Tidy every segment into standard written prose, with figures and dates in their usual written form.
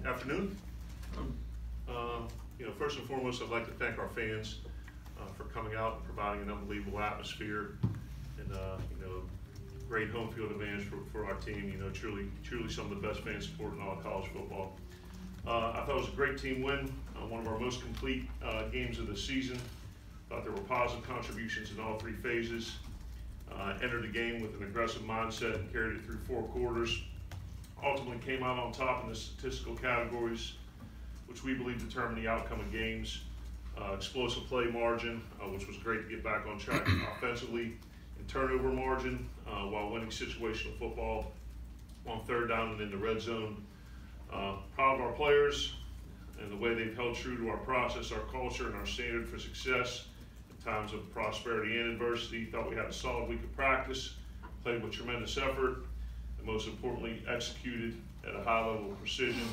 Afternoon. First and foremost, I'd like to thank our fans for coming out and providing an unbelievable atmosphere and great home field advantage for our team. Truly some of the best fan support in all of college football. I thought it was a great team win, one of our most complete games of the season. Thought there were positive contributions in all three phases. Entered the game with an aggressive mindset and carried it through 4 quarters. Ultimately came out on top in the statistical categories, which we believe determine the outcome of games. Explosive play margin, which was great to get back on track offensively, and turnover margin while winning situational football on 3rd down and in the red zone. Proud of our players and the way they've held true to our process, our culture, and our standard for success in times of prosperity and adversity. Thought we had a solid week of practice, played with tremendous effort, and most importantly, executed at a high level of precision.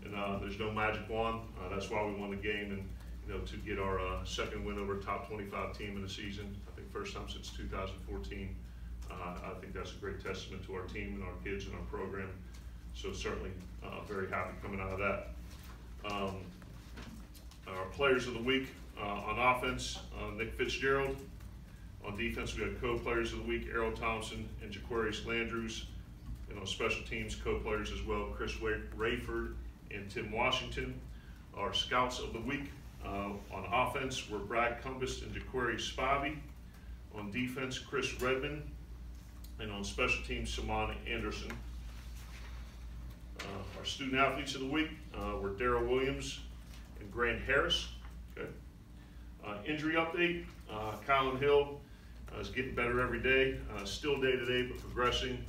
And there's no magic wand. That's why we won the game, and to get our second win over a top 25 team in the season. I think first time since 2014. I think that's a great testament to our team and our kids and our program. So certainly very happy coming out of that. Our players of the week on offense, Nick Fitzgerald. On defense, we had co-players of the week, Errol Thompson and Jaquarius Landrews. And on special teams, co-players as well, Chris Rayford and Tim Washington. Our scouts of the week on offense were Brad Cumbus and Jaquarius Spivey. On defense, Chris Redmond. And on special teams, Saman Anderson. Our student athletes of the week were Darrell Williams and Grant Harris. Okay. Injury update, Colin Hill is getting better every day. Still day to day, but progressing.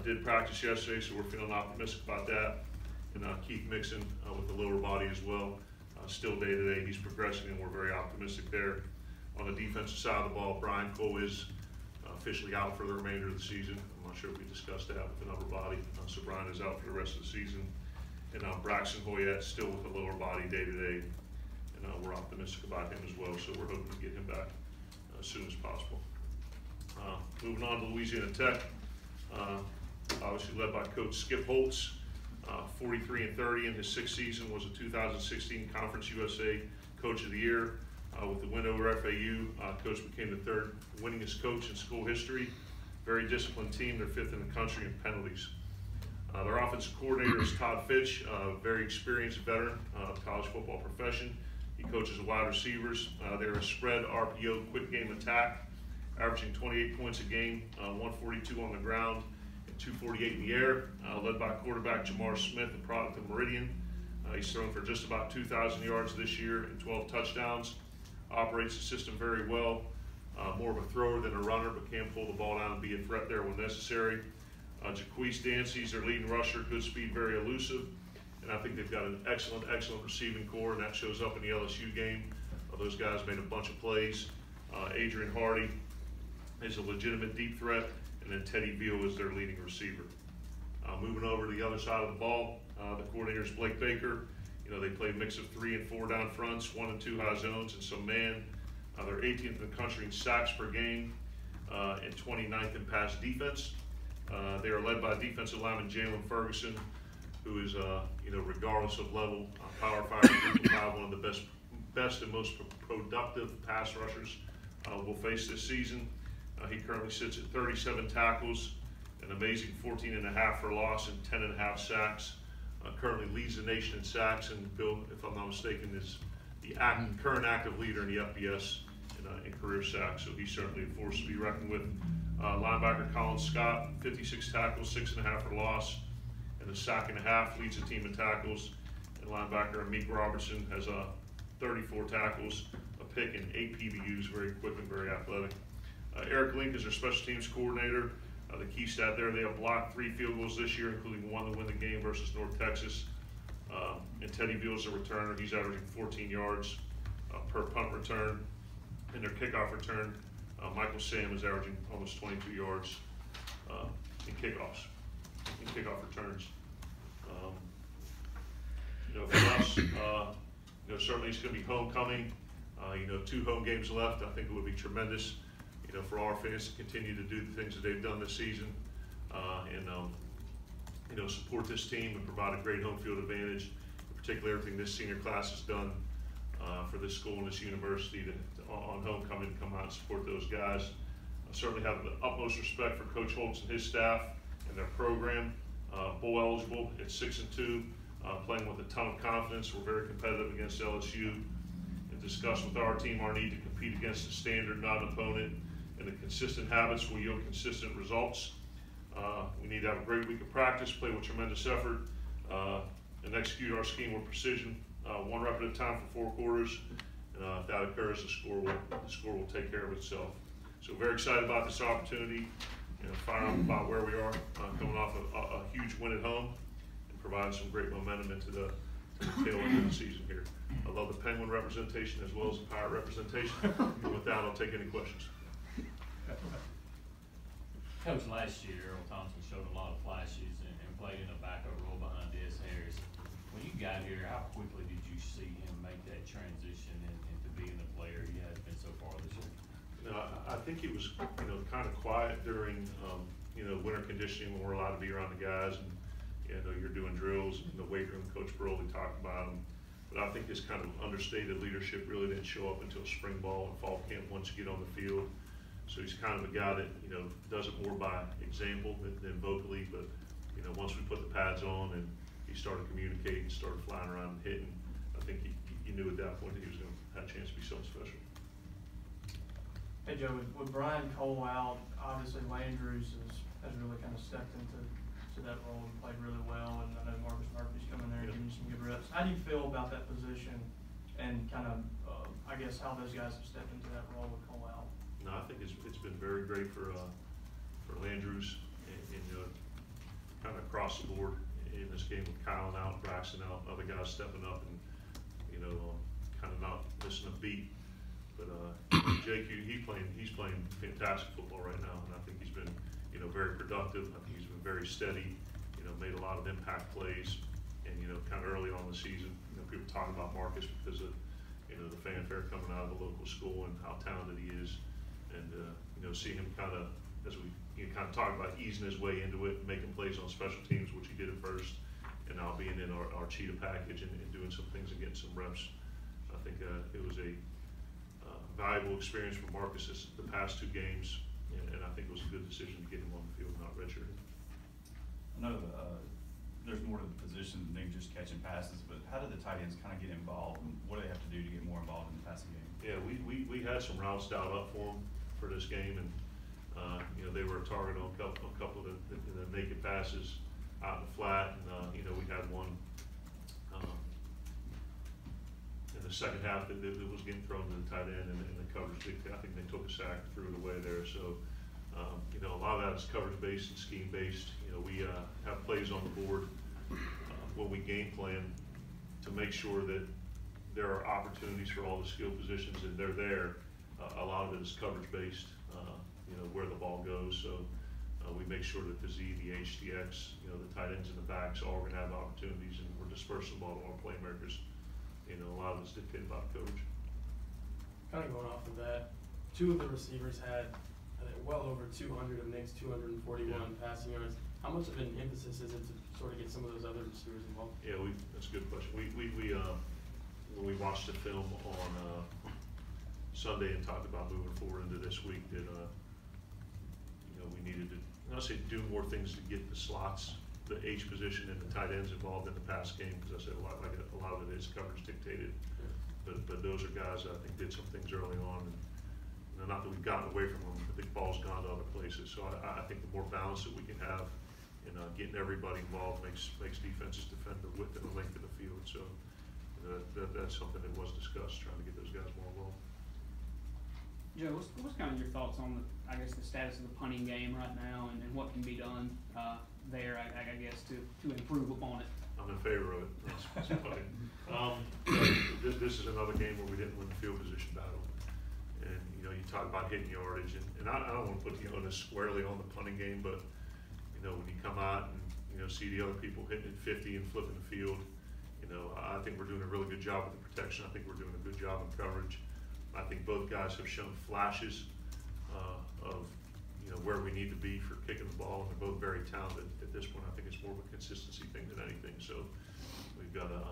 Did practice yesterday, so we're feeling optimistic about that. And Keith Mixon with the lower body as well. Still day to day, he's progressing, and we're very optimistic there. On the defensive side of the ball, Brian Cole is officially out for the remainder of the season. I'm not sure if we discussed that with an upper body. So Brian is out for the rest of the season. And Braxton Hoyette still with the lower body day to day. And we're optimistic about him as well, so we're hoping to get him back as soon as possible. Moving on to Louisiana Tech, obviously led by Coach Skip Holtz. 43-30 in his 6th season, was a 2016 Conference USA Coach of the Year. With the win over FAU, Coach became the 3rd winningest coach in school history. Very disciplined team, they're 5th in the country in penalties. Their offensive coordinator is Todd Fitch, a very experienced veteran of the college football profession. He coaches wide receivers. They're a spread RPO quick game attack, averaging 28 points a game, 142 on the ground, 248 in the air, led by quarterback Jamar Smith, the product of Meridian. He's thrown for just about 2,000 yards this year and 12 touchdowns. Operates the system very well. More of a thrower than a runner, but can pull the ball down and be a threat there when necessary. Jaquise Dancy's their leading rusher, good speed, very elusive. And I think they've got an excellent receiving core, and that shows up in the LSU game. Those guys made a bunch of plays. Adrian Hardy is a legitimate deep threat. And then Teddy Veal is their leading receiver. Moving over to the other side of the ball, the coordinator is Blake Baker. They play a mix of 3 and 4 down fronts, 1 and 2 high zones, and some man. They're 18th in the country in sacks per game and 29th in pass defense. They are led by defensive lineman Jalen Ferguson, who is, regardless of level, Power 5 Group of 5, one of the best and most productive pass rushers we'll face this season. He currently sits at 37 tackles, an amazing 14.5 for loss and 10.5 sacks. Currently leads the nation in sacks, and Bill, if I'm not mistaken, is the current active leader in the FBS in career sacks. So he's certainly a force to be reckoned with. Linebacker Colin Scott, 56 tackles, 6.5 for loss, and a sack and a half, leads the team in tackles. And linebacker Meek Robertson has 34 tackles, a pick, and 8 PBUs, very quick and very athletic. Eric Link is their special teams coordinator. The key stat there, they have blocked 3 field goals this year, including 1 to win the game versus North Texas. And Teddy Veal is a returner. He's averaging 14 yards per punt return. In their kickoff return, Michael Sam is averaging almost 22 yards in kickoff returns. For us, certainly it's going to be homecoming. 2 home games left. I think it would be tremendous, for our fans to continue to do the things that they've done this season, and support this team and provide a great home field advantage. particularly everything this senior class has done for this school and this university on homecoming to come out and support those guys. I certainly have the utmost respect for Coach Holtz and his staff and their program. Bowl eligible at 6-2, playing with a ton of confidence. We're very competitive against LSU. And discuss with our team our need to compete against a standard, not an opponent, and the consistent habits will yield consistent results. We need to have a great week of practice, play with tremendous effort, and execute our scheme with precision, one rep at a time for 4 quarters. If that occurs, the score will take care of itself. So very excited about this opportunity, and fired up about where we are, coming off a huge win at home, and providing some great momentum into the tail end of the season here. I love the Penguin representation as well as the Pirate representation. And with that, I'll take any questions. Coach, last year, Earl Thompson showed a lot of flashes and played in a backup role behind Des Harris. When you got here, how quickly did you see him make that transition into being the player he has been so far this year? I think he was, kind of quiet during, winter conditioning when we're allowed to be around the guys, and you're doing drills in the weight room. Coach Broly talked about him, but I think his kind of understated leadership really didn't show up until spring ball and fall camp once you get on the field. So he's kind of a guy that, does it more by example than vocally, but, once we put the pads on and he started communicating, started flying around and hitting, I think he knew at that point that he was going to have a chance to be something special. Hey Joe, with Brian Cole out, obviously Landrews has really kind of stepped into that role and played really well, and I know Marcus Murphy's coming there and giving you some good reps. How do you feel about that position and kind of, I guess, how those guys have stepped into that role with Cole out? No, I think it's been very great for Landrews and kind of across the board in this game with Kylan out, Braxton out, other guys stepping up and kind of not missing a beat. But Jake, he's playing fantastic football right now, and I think he's been very productive. I think he's been very steady. Made a lot of impact plays, and kind of early on in the season, people talking about Marcus because of the fanfare coming out of the local school and how talented he is. And see him kind of, as we kind of talk about, easing his way into it, making plays on special teams, which he did at first, and now being in our cheetah package and doing some things and getting some reps. I think it was a valuable experience for Marcus the past 2 games, and I think it was a good decision to get him on the field, not redshirted. I know there's more to the position than just catching passes, but how do the tight ends kind of get involved, and what do they have to do to get more involved in the passing game? Yeah, we had some routes dialed up for them for this game, and they were a target on a couple of the naked passes out in the flat, and we had one in the second half that was getting thrown to the tight end, and the coverage. I think they took a sack, threw it away there. So a lot of that is coverage based and scheme based. We have plays on the board when we game plan to make sure that there are opportunities for all the skill positions, and they're there. A lot of it is coverage based, where the ball goes. So we make sure that the Z, the H, the X, the tight ends and the backs all going to have opportunities, and we're dispersing the ball to our playmakers. A lot of it's dictated by the coach. Kind of going off of that, 2 of the receivers had well over 200 of Nick's 241 passing yards. How much of an emphasis is it to sort of get some of those other receivers involved? Yeah, that's a good question. When we watched the film on Sunday and talked about moving forward into this week, that we needed to, I'll say, do more things to get the slots, the H position, and the tight ends involved in the pass game, because I said a lot of it is coverage dictated. But those are guys that I think did some things early on, and not that we've gotten away from them, but the ball's gone to other places. So I think the more balance that we can have in getting everybody involved makes defenses defend the width and the length of the field. So that's something that was discussed, trying to get those guys more involved. Joe, what's kind of your thoughts on the status of the punting game right now, and what can be done there, I guess, to improve upon it? I'm in favor of it. That's funny. This is another game where we didn't win the field position battle. And, you talk about hitting yardage, and I don't want to put the onus squarely on the punting game, but, when you come out and, see the other people hitting at 50 and flipping the field, I think we're doing a really good job with the protection. I think we're doing a good job in coverage. I think both guys have shown flashes of, where we need to be for kicking the ball, and they're both very talented at this point. I think it's more of a consistency thing than anything. So we've got to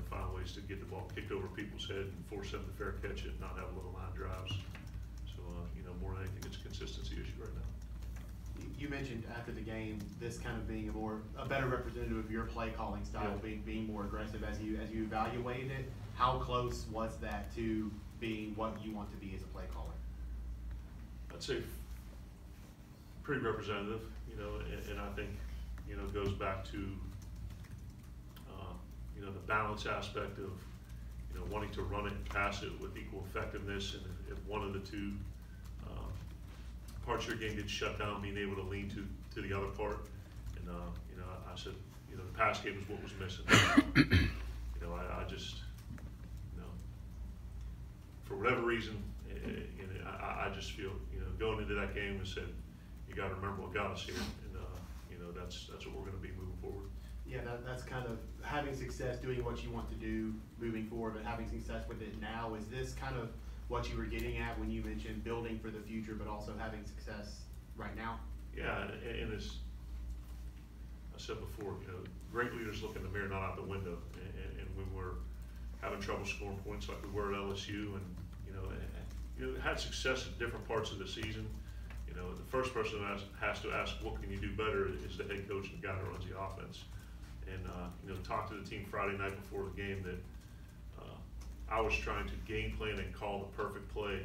find ways to get the ball kicked over people's head and force them to fair catch it, not have little line drives. So, more than anything, it's a consistency issue right now. You mentioned after the game this kind of being a better representative of your play calling style, Yeah. being more aggressive as you evaluated it. How close was that to being what you want to be as a play caller? I'd say pretty representative, and I think, goes back to, the balance aspect of, wanting to run it and pass it with equal effectiveness, and if one of the two parts of your game gets shut down, being able to lean to the other part. And, I said, the pass game is what was missing. I just, for whatever reason, I just feel, going into that game and said, you got to remember what got us here, and that's what we're going to be moving forward. Yeah, that's kind of having success doing what you want to do moving forward, but having success with it now. Is this kind of what you were getting at when you mentioned building for the future, but also having success right now? Yeah, and as I said before, great leaders look in the mirror, not out the window. And when we're having trouble scoring points like we were at LSU, and had success at different parts of the season, the first person that has to ask, what can you do better, is the head coach and the guy that runs the offense. And talked to the team Friday night before the game that I was trying to game plan and call the perfect play,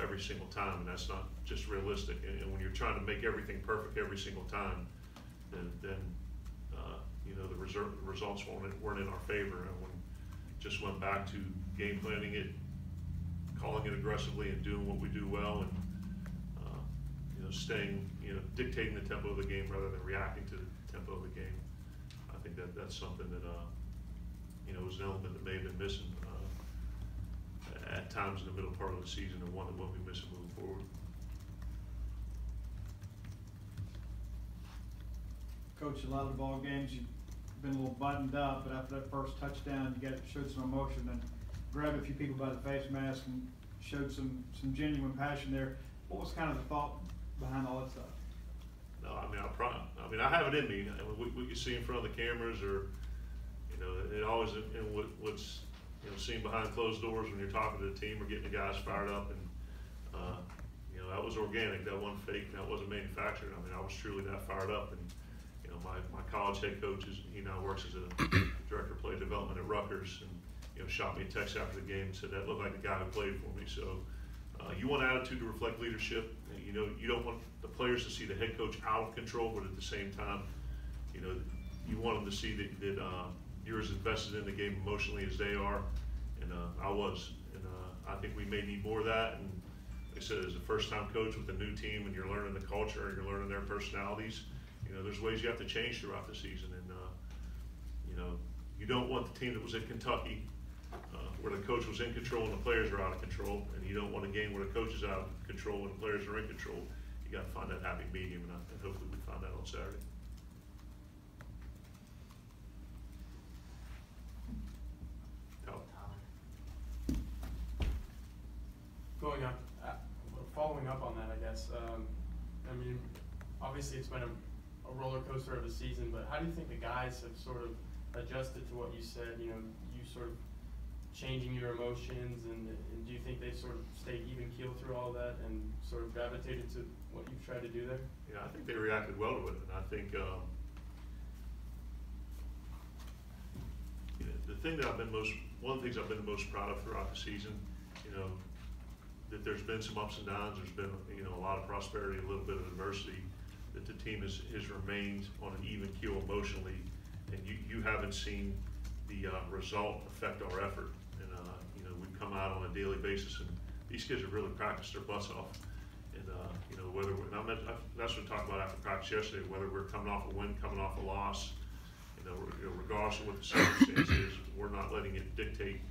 every single time, and that's not just realistic. And when you're trying to make everything perfect every single time, then the results weren't in our favor. And when just went back to game planning it, calling it aggressively, and doing what we do well, and staying, dictating the tempo of the game rather than reacting to the tempo of the game. I think that's something that was an element that may have been missing at times in the middle part of the season, and one that won't be missing moving forward. Coach, a lot of the ball games you've been a little buttoned up, but after that first touchdown, you showed some emotion and grabbed a few people by the face mask and showed some genuine passion there. What was kind of the thought behind all that stuff? No, I have it in me. What you see in front of the cameras, or it always in what's seen behind closed doors when you're talking to the team or getting the guys fired up, and that was organic. That wasn't fake. That wasn't manufactured. I was truly that fired up. And my college head coach he now works as a director of play development at Rutgers, and shot me a text after the game and said that looked like the guy who played for me. So you want attitude to reflect leadership. You don't want the players to see the head coach out of control, but at the same time, you want them to see that you're as invested in the game emotionally as they are, and I was. And I think we may need more of that. And like I said, as a first-time coach with a new team, and you're learning the culture and you're learning their personalities, there's ways you have to change throughout the season. And you don't want the team that was in Kentucky, where the coach was in control and the players are out of control, and you don't want a game where the coach is out of control and the players are in control. You got to find that happy medium, and hopefully we find that on Saturday. Following up on that, I guess. Obviously it's been a roller coaster of a season, but how do you think the guys have sort of adjusted to what you said? You sort of changing your emotions, and do you think they've sort of stayed even keel through all that and sort of gravitated to what you've tried to do there? Yeah, I think they reacted well to it, and I think one of the things I've been the most proud of throughout the season, that there's been some ups and downs, there's been a lot of prosperity, a little bit of adversity, that the team has remained on an even keel emotionally, and you haven't seen the result affect our effort. And we've come out on a daily basis, and these kids have really practiced their butts off. And whether that's what we talked about after practice yesterday, whether we're coming off a win, coming off a loss, regardless of what the circumstance is, we're not letting it dictate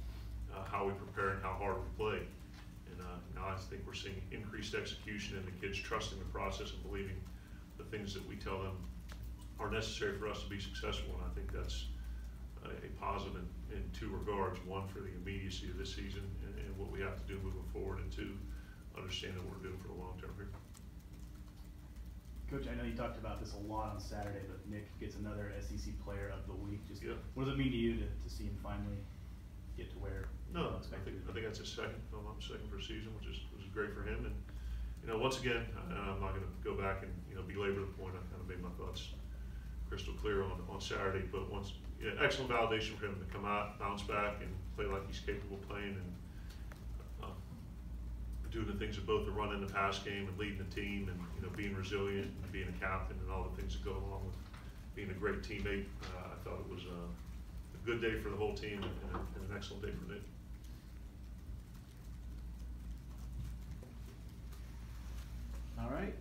how we prepare and how hard we play. And now I think we're seeing increased execution, and the kids trusting the process and believing the things that we tell them are necessary for us to be successful. And I think that's a positive in two regards: one, for the immediacy of this season and what we have to do moving forward, and two, understanding what we're doing for the long term here. Coach, I know you talked about this a lot on Saturday, but Nick gets another SEC Player of the Week. Just Yeah. what does it mean to you to see him finally get to where? No, I expected? think that's his second, if I'm not mistaken, for a season, which is great for him. And, you know, once again, I'm not gonna go back and, you know, belabor the point. I kind of made my thoughts crystal clear on Saturday, but excellent validation for him to come out, bounce back, and play like he's capable of playing, and doing the things of both the run and the pass game, and leading the team, and, you know, being resilient, and being a captain, and all the things that go along with being a great teammate. I thought it was a good day for the whole team, and an excellent day for Nick. All right.